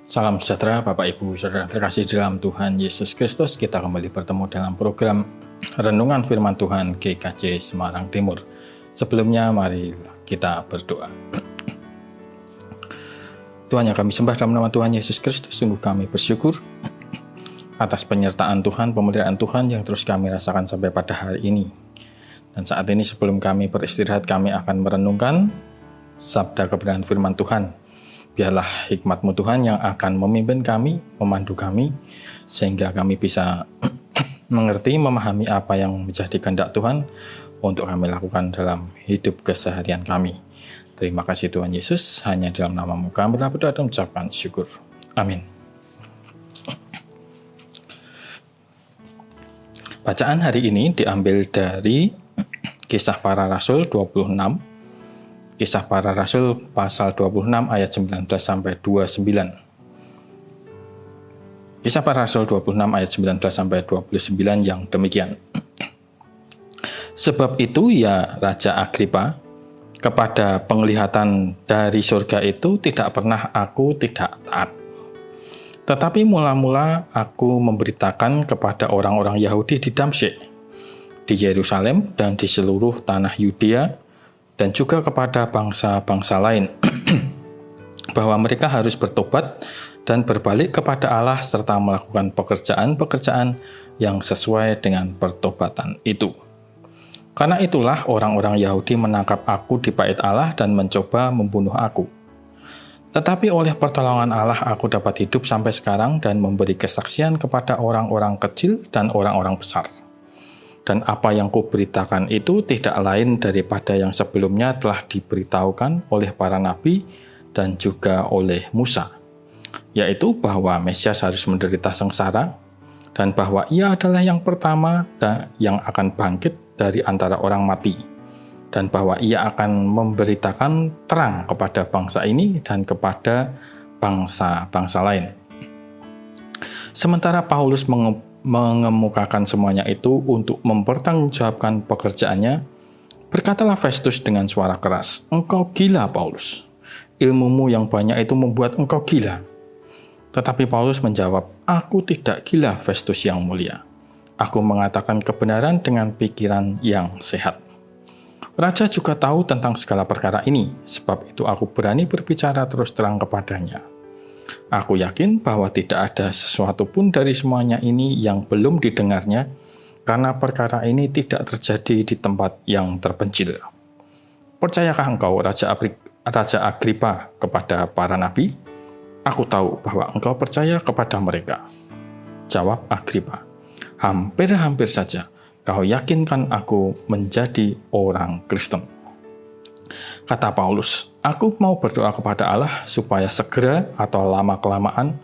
Salam sejahtera Bapak Ibu Saudara terkasih dalam Tuhan Yesus Kristus. Kita kembali bertemu dalam program Renungan Firman Tuhan GKJ Semarang Timur. Sebelumnya mari kita berdoa. Tuhan yang kami sembah dalam nama Tuhan Yesus Kristus, sungguh kami bersyukur atas penyertaan Tuhan, pemeliharaan Tuhan yang terus kami rasakan sampai pada hari ini. Dan saat ini sebelum kami beristirahat, kami akan merenungkan sabda kebenaran firman Tuhan. Biarlah hikmat-Mu Tuhan yang akan memimpin kami, memandu kami, sehingga kami bisa mengerti, memahami apa yang menjadi kehendak Tuhan untuk kami lakukan dalam hidup keseharian kami. Terima kasih Tuhan Yesus, hanya dalam nama-Mu kami telah berdoa dan mengucapkan syukur. Amin. Bacaan hari ini diambil dari Kisah Para Rasul 26, Kisah Para Rasul pasal 26 ayat 19 sampai 29. Kisah Para Rasul 26 ayat 19 sampai 29 yang demikian. Sebab itu ya Raja Agripa, kepada penglihatan dari surga itu tidak pernah aku tidak taat. Tetapi mula-mula aku memberitakan kepada orang-orang Yahudi di Damsyik, di Yerusalem dan di seluruh tanah Yudea, dan juga kepada bangsa-bangsa lain, bahwa mereka harus bertobat dan berbalik kepada Allah serta melakukan pekerjaan-pekerjaan yang sesuai dengan pertobatan itu. Karena itulah orang-orang Yahudi menangkap aku di bait Allah dan mencoba membunuh aku. Tetapi oleh pertolongan Allah aku dapat hidup sampai sekarang dan memberi kesaksian kepada orang-orang kecil dan orang-orang besar. Dan apa yang kuberitakan itu tidak lain daripada yang sebelumnya telah diberitahukan oleh para nabi dan juga oleh Musa, yaitu bahwa Mesias harus menderita sengsara dan bahwa ia adalah yang pertama dan yang akan bangkit dari antara orang mati, dan bahwa ia akan memberitakan terang kepada bangsa ini dan kepada bangsa-bangsa lain. Sementara Paulus mengemukakan semuanya itu untuk mempertanggungjawabkan pekerjaannya, berkatalah Festus dengan suara keras, "Engkau gila, Paulus. Ilmumu yang banyak itu membuat engkau gila." Tetapi Paulus menjawab, "Aku tidak gila, Festus yang mulia. Aku mengatakan kebenaran dengan pikiran yang sehat. Raja juga tahu tentang segala perkara ini, sebab itu aku berani berbicara terus terang kepadanya. Aku yakin bahwa tidak ada sesuatu pun dari semuanya ini yang belum didengarnya, karena perkara ini tidak terjadi di tempat yang terpencil. Percayakah engkau, Raja Agripa, kepada para nabi? Aku tahu bahwa engkau percaya kepada mereka." Jawab Agripa, "Hampir-hampir saja kau yakinkan aku menjadi orang Kristen." Kata Paulus, "Aku mau berdoa kepada Allah supaya segera atau lama-kelamaan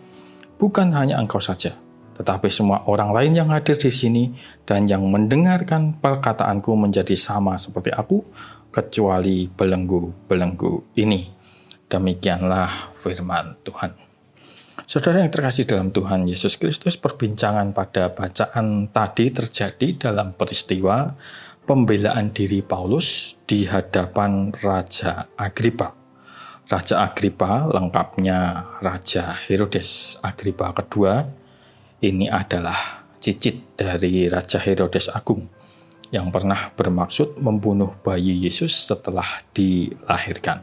bukan hanya engkau saja, tetapi semua orang lain yang hadir di sini dan yang mendengarkan perkataanku menjadi sama seperti aku, kecuali belenggu-belenggu ini." Demikianlah firman Tuhan. Saudara yang terkasih dalam Tuhan Yesus Kristus, perbincangan pada bacaan tadi terjadi dalam peristiwa pembelaan diri Paulus di hadapan Raja Agripa. Raja Agripa, lengkapnya Raja Herodes Agripa II, ini adalah cicit dari Raja Herodes Agung yang pernah bermaksud membunuh bayi Yesus setelah dilahirkan.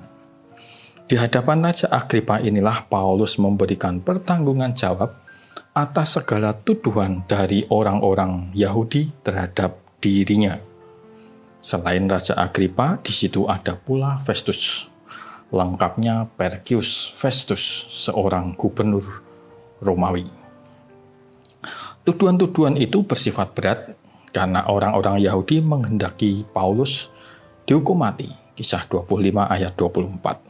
Di hadapan Raja Agripa inilah Paulus memberikan pertanggungan jawab atas segala tuduhan dari orang-orang Yahudi terhadap dirinya. Selain Raja Agripa, di situ ada pula Festus, lengkapnya Perkius Festus, seorang gubernur Romawi. Tuduhan-tuduhan itu bersifat berat karena orang-orang Yahudi menghendaki Paulus dihukum mati, Kisah 25 ayat 24.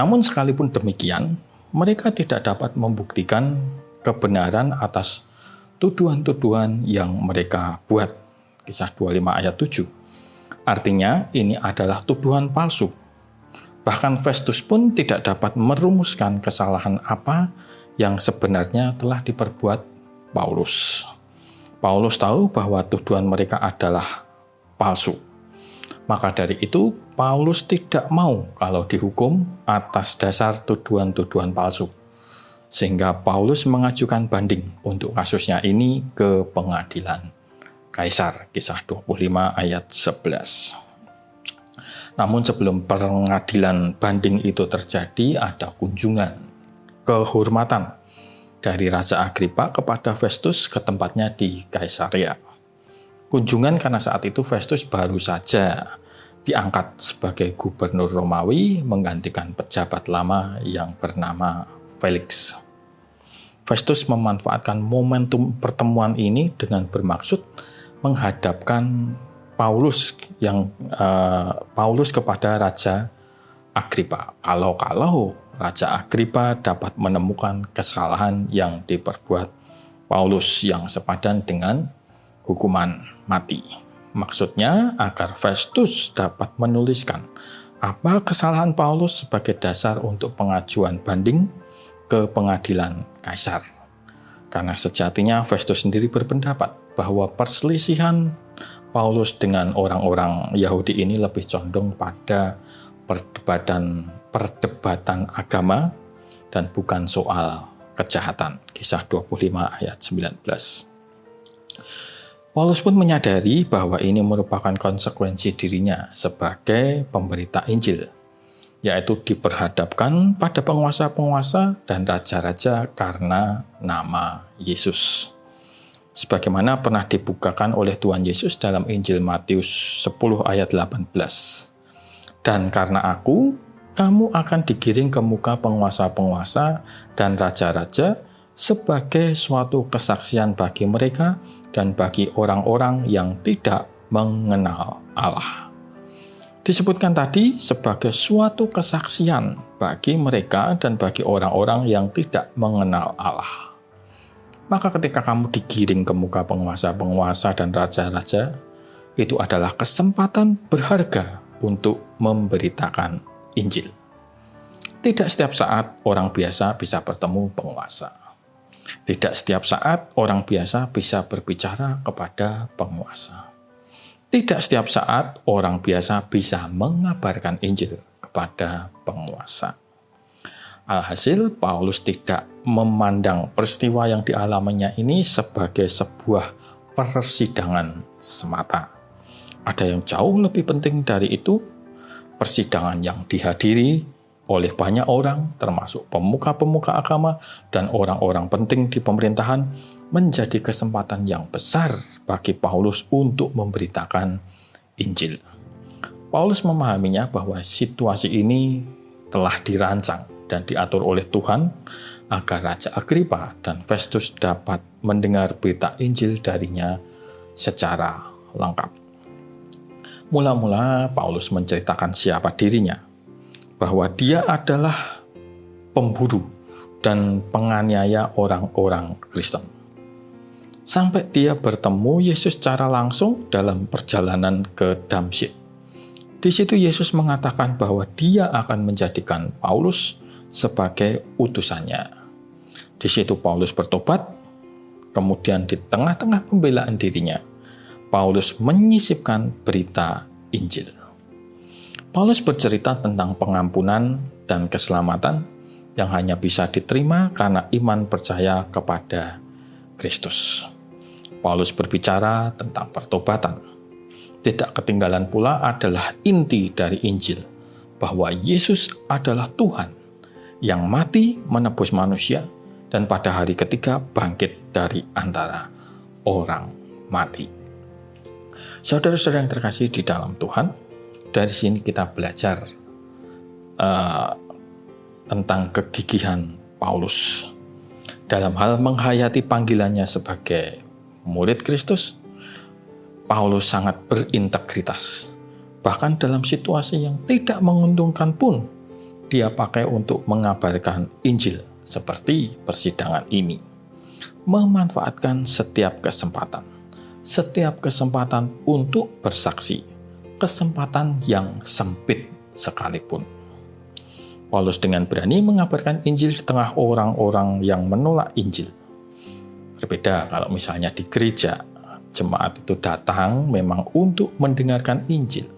Namun sekalipun demikian, mereka tidak dapat membuktikan kebenaran atas tuduhan-tuduhan yang mereka buat, Kisah 25 ayat 7. Artinya ini adalah tuduhan palsu. Bahkan Festus pun tidak dapat merumuskan kesalahan apa yang sebenarnya telah diperbuat Paulus. Paulus tahu bahwa tuduhan mereka adalah palsu. Maka dari itu, Paulus tidak mau kalau dihukum atas dasar tuduhan-tuduhan palsu. sehingga Paulus mengajukan banding untuk kasusnya ini ke pengadilan Kaisar. Kisah 25 ayat 11. Namun sebelum pengadilan banding itu terjadi, ada kunjungan kehormatan dari Raja Agripa kepada Festus ke tempatnya di Kaisarea. Kunjungan karena saat itu Festus baru saja diangkat sebagai gubernur Romawi menggantikan pejabat lama yang bernama Felix. Festus memanfaatkan momentum pertemuan ini dengan bermaksud menghadapkan Paulus kepada Raja Agripa. Kalau Raja Agripa dapat menemukan kesalahan yang diperbuat Paulus yang sepadan dengan hukuman mati. Maksudnya agar Festus dapat menuliskan apa kesalahan Paulus sebagai dasar untuk pengajuan banding ke pengadilan Kaisar. Karena sejatinya Festus sendiri berpendapat bahwa perselisihan Paulus dengan orang-orang Yahudi ini lebih condong pada perdebatan agama dan bukan soal kejahatan. Kisah 25 ayat 19. Paulus pun menyadari bahwa ini merupakan konsekuensi dirinya sebagai pemberita Injil, yaitu diperhadapkan pada penguasa-penguasa dan raja-raja karena nama Yesus. Sebagaimana pernah dibukakan oleh Tuhan Yesus dalam Injil Matius 10 ayat 18. Dan karena aku, kamu akan digiring ke muka penguasa-penguasa dan raja-raja sebagai suatu kesaksian bagi mereka dan bagi orang-orang yang tidak mengenal Allah. Disebutkan tadi sebagai suatu kesaksian bagi mereka dan bagi orang-orang yang tidak mengenal Allah. Maka ketika kamu digiring ke muka penguasa-penguasa dan raja-raja, itu adalah kesempatan berharga untuk memberitakan Injil. Tidak setiap saat orang biasa bisa bertemu penguasa. Tidak setiap saat orang biasa bisa berbicara kepada penguasa. Tidak setiap saat orang biasa bisa mengabarkan Injil kepada penguasa. Alhasil, Paulus tidak memandang peristiwa yang dialaminya ini sebagai sebuah persidangan semata. Ada yang jauh lebih penting dari itu, persidangan yang dihadiri oleh banyak orang, termasuk pemuka-pemuka agama dan orang-orang penting di pemerintahan, menjadi kesempatan yang besar bagi Paulus untuk memberitakan Injil. Paulus memahaminya bahwa situasi ini telah dirancang dan diatur oleh Tuhan agar Raja Agripa dan Festus dapat mendengar berita Injil darinya secara lengkap. Mula-mula Paulus menceritakan siapa dirinya, bahwa dia adalah pemburu dan penganiaya orang-orang Kristen. Sampai dia bertemu Yesus secara langsung dalam perjalanan ke Damsyik. Di situ Yesus mengatakan bahwa dia akan menjadikan Paulus sebagai utusannya. Di situ Paulus bertobat, kemudian di tengah-tengah pembelaan dirinya, Paulus menyisipkan berita Injil. Paulus bercerita tentang pengampunan dan keselamatan yang hanya bisa diterima karena iman percaya kepada Kristus. Paulus berbicara tentang pertobatan. Tidak ketinggalan pula adalah inti dari Injil, bahwa Yesus adalah Tuhan yang mati menebus manusia dan pada hari ketiga bangkit dari antara orang mati. Saudara-saudara yang terkasih di dalam Tuhan, dari sini kita belajar tentang kegigihan Paulus dalam hal menghayati panggilannya sebagai murid Kristus. Paulus sangat berintegritas. Bahkan dalam situasi yang tidak menguntungkan pun, dia pakai untuk mengabarkan Injil seperti persidangan ini. Memanfaatkan setiap kesempatan untuk bersaksi, kesempatan yang sempit sekalipun. Paulus dengan berani mengabarkan Injil di tengah orang-orang yang menolak Injil. Berbeda kalau misalnya di gereja, jemaat itu datang memang untuk mendengarkan Injil,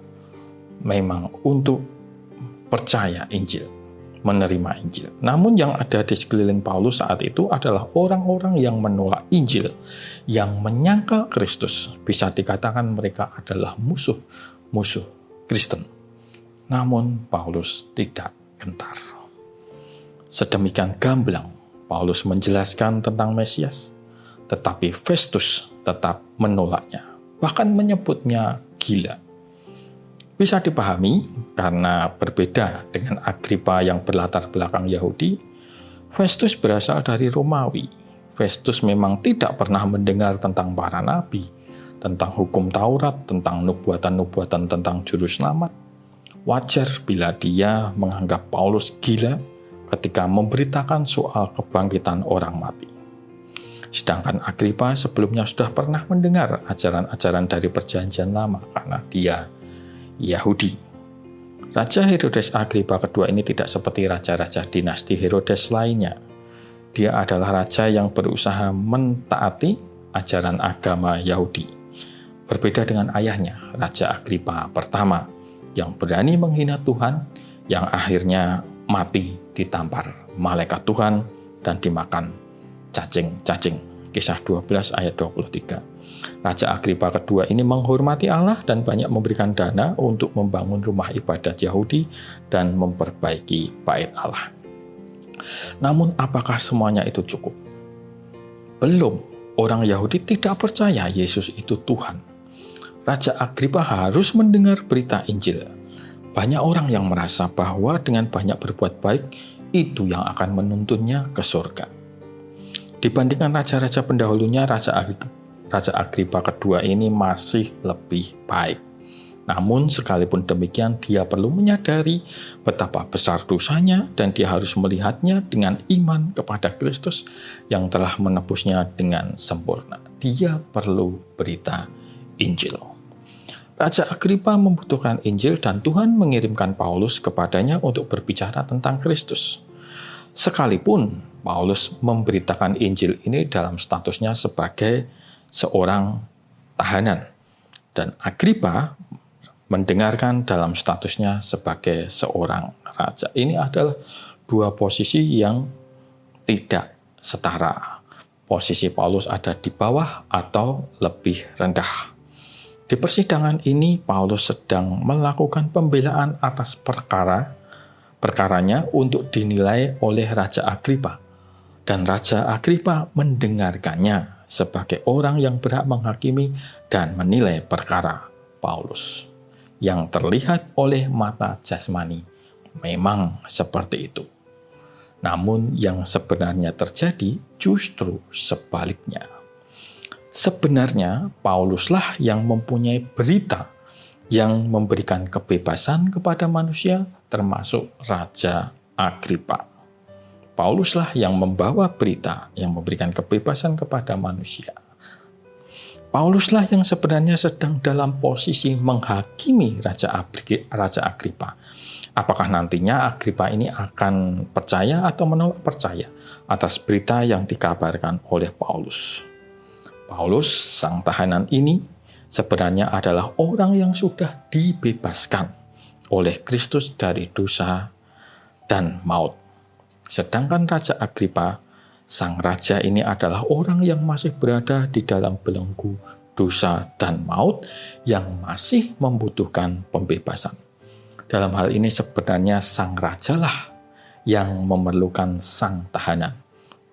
memang untuk percaya Injil. menerima Injil. Namun yang ada di sekeliling Paulus saat itu adalah orang-orang yang menolak Injil, yang menyangkal Kristus. Bisa dikatakan mereka adalah musuh Kristen. Namun Paulus tidak gentar. Sedemikian gamblang Paulus menjelaskan tentang Mesias, tetapi Festus tetap menolaknya, bahkan menyebutnya gila. Bisa dipahami karena berbeda dengan Agripa yang berlatar belakang Yahudi, Festus berasal dari Romawi. Festus memang tidak pernah mendengar tentang para nabi, tentang hukum Taurat, tentang nubuatan-nubuatan tentang juru selamat. Wajar bila dia menganggap Paulus gila ketika memberitakan soal kebangkitan orang mati. Sedangkan Agripa sebelumnya sudah pernah mendengar ajaran-ajaran dari Perjanjian Lama karena dia Yahudi. Raja Herodes Agripa kedua ini tidak seperti raja-raja dinasti Herodes lainnya. Dia adalah raja yang berusaha mentaati ajaran agama Yahudi. Berbeda dengan ayahnya, Raja Agripa pertama, yang berani menghina Tuhan, yang akhirnya mati ditampar malaikat Tuhan dan dimakan cacing-cacing. Kisah 12 ayat 23. Raja Agripa kedua ini menghormati Allah dan banyak memberikan dana untuk membangun rumah ibadat Yahudi dan memperbaiki bait Allah. Namun apakah semuanya itu cukup? Belum. Orang Yahudi tidak percaya Yesus itu Tuhan. Raja Agripa harus mendengar berita Injil. Banyak orang yang merasa bahwa dengan banyak berbuat baik, itu yang akan menuntunnya ke surga. Dibandingkan raja-raja pendahulunya, Raja Agripa kedua ini masih lebih baik. Namun sekalipun demikian, dia perlu menyadari betapa besar dosanya dan dia harus melihatnya dengan iman kepada Kristus yang telah menebusnya dengan sempurna. Dia perlu berita Injil. Raja Agripa membutuhkan Injil dan Tuhan mengirimkan Paulus kepadanya untuk berbicara tentang Kristus. Sekalipun Paulus memberitakan Injil ini dalam statusnya sebagai seorang tahanan, dan Agripa mendengarkan dalam statusnya sebagai seorang raja. Ini adalah dua posisi yang tidak setara. Posisi Paulus ada di bawah atau lebih rendah. Di persidangan ini, Paulus sedang melakukan pembelaan atas perkaranya untuk dinilai oleh Raja Agripa. Dan Raja Agripa mendengarkannya sebagai orang yang berhak menghakimi dan menilai perkara Paulus. Yang terlihat oleh mata jasmani memang seperti itu. Namun yang sebenarnya terjadi justru sebaliknya. Sebenarnya Pauluslah yang mempunyai berita yang memberikan kebebasan kepada manusia, termasuk Raja Agripa. Pauluslah yang membawa berita yang memberikan kebebasan kepada manusia. Pauluslah yang sebenarnya sedang dalam posisi menghakimi Raja Agripa. Apakah nantinya Agripa ini akan percaya atau menolak percaya atas berita yang dikabarkan oleh Paulus? Paulus, sang tahanan ini, sebenarnya adalah orang yang sudah dibebaskan oleh Kristus dari dosa dan maut. Sedangkan Raja Agripa, sang raja ini adalah orang yang masih berada di dalam belenggu dosa dan maut yang masih membutuhkan pembebasan. Dalam hal ini sebenarnya sang rajalah yang memerlukan sang tahanan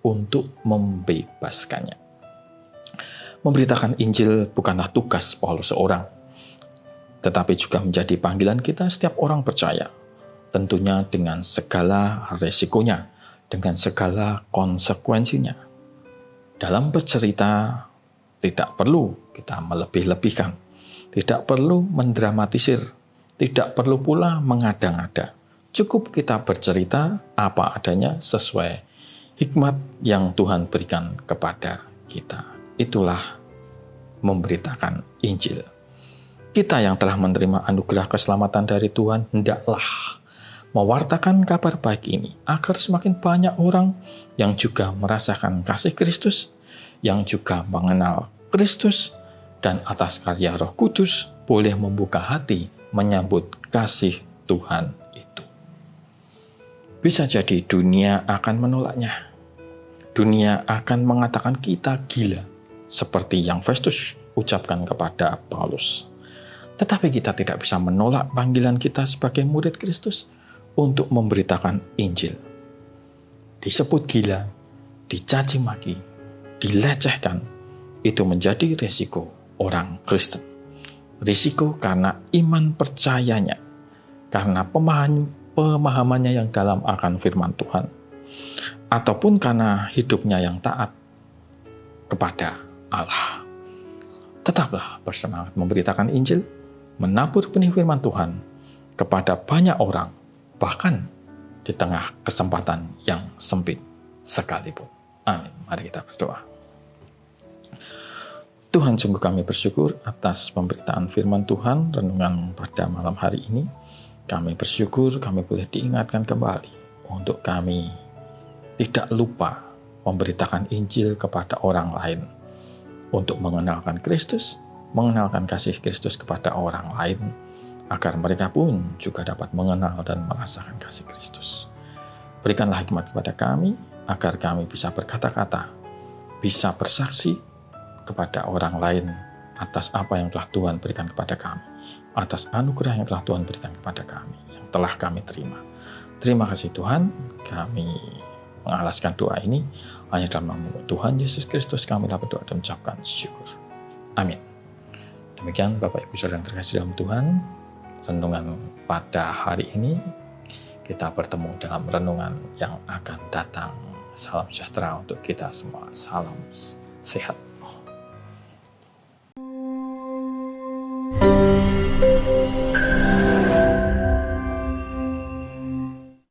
untuk membebaskannya. Memberitakan Injil bukanlah tugas Paulus seorang, tetapi juga menjadi panggilan kita setiap orang percaya, tentunya dengan segala resikonya, dengan segala konsekuensinya. Dalam bercerita, tidak perlu kita melebih-lebihkan, tidak perlu mendramatisir, tidak perlu pula mengada-ngada. Cukup kita bercerita apa adanya sesuai hikmat yang Tuhan berikan kepada kita. Itulah memberitakan Injil. Kita yang telah menerima anugerah keselamatan dari Tuhan, hendaklah mewartakan kabar baik ini, agar semakin banyak orang yang juga merasakan kasih Kristus, yang juga mengenal Kristus, dan atas karya Roh Kudus boleh membuka hati menyambut kasih Tuhan itu. Bisa jadi dunia akan menolaknya. Dunia akan mengatakan kita gila, seperti yang Festus ucapkan kepada Paulus. Tetapi kita tidak bisa menolak panggilan kita sebagai murid Kristus untuk memberitakan Injil. Disebut gila, dicaci maki, dilecehkan, itu menjadi risiko orang Kristen. Risiko karena iman percayanya, karena pemahamannya yang dalam akan firman Tuhan, ataupun karena hidupnya yang taat kepada Allah. Tetaplah bersemangat memberitakan Injil, menabur benih firman Tuhan kepada banyak orang, bahkan di tengah kesempatan yang sempit sekalipun. Amin. Mari kita berdoa. Tuhan, sungguh kami bersyukur atas pemberitaan firman Tuhan, renungan pada malam hari ini. Kami bersyukur kami boleh diingatkan kembali untuk kami tidak lupa memberitakan Injil kepada orang lain, untuk mengenalkan Kristus, mengenalkan kasih Kristus kepada orang lain, agar mereka pun juga dapat mengenal dan merasakan kasih Kristus. Berikanlah hikmat kepada kami, agar kami bisa berkata-kata, bisa bersaksi kepada orang lain atas apa yang telah Tuhan berikan kepada kami, atas anugerah yang telah Tuhan berikan kepada kami, yang telah kami terima. Terima kasih Tuhan, kami mengalaskan doa ini hanya dalam nama Tuhan Yesus Kristus kami telah berdoa dan mengucapkan syukur. Amin. Demikian Bapak Ibu Saudara yang terkasih dalam Tuhan, renungan pada hari ini. Kita bertemu dalam renungan yang akan datang. Salam sejahtera untuk kita semua. Salam sehat.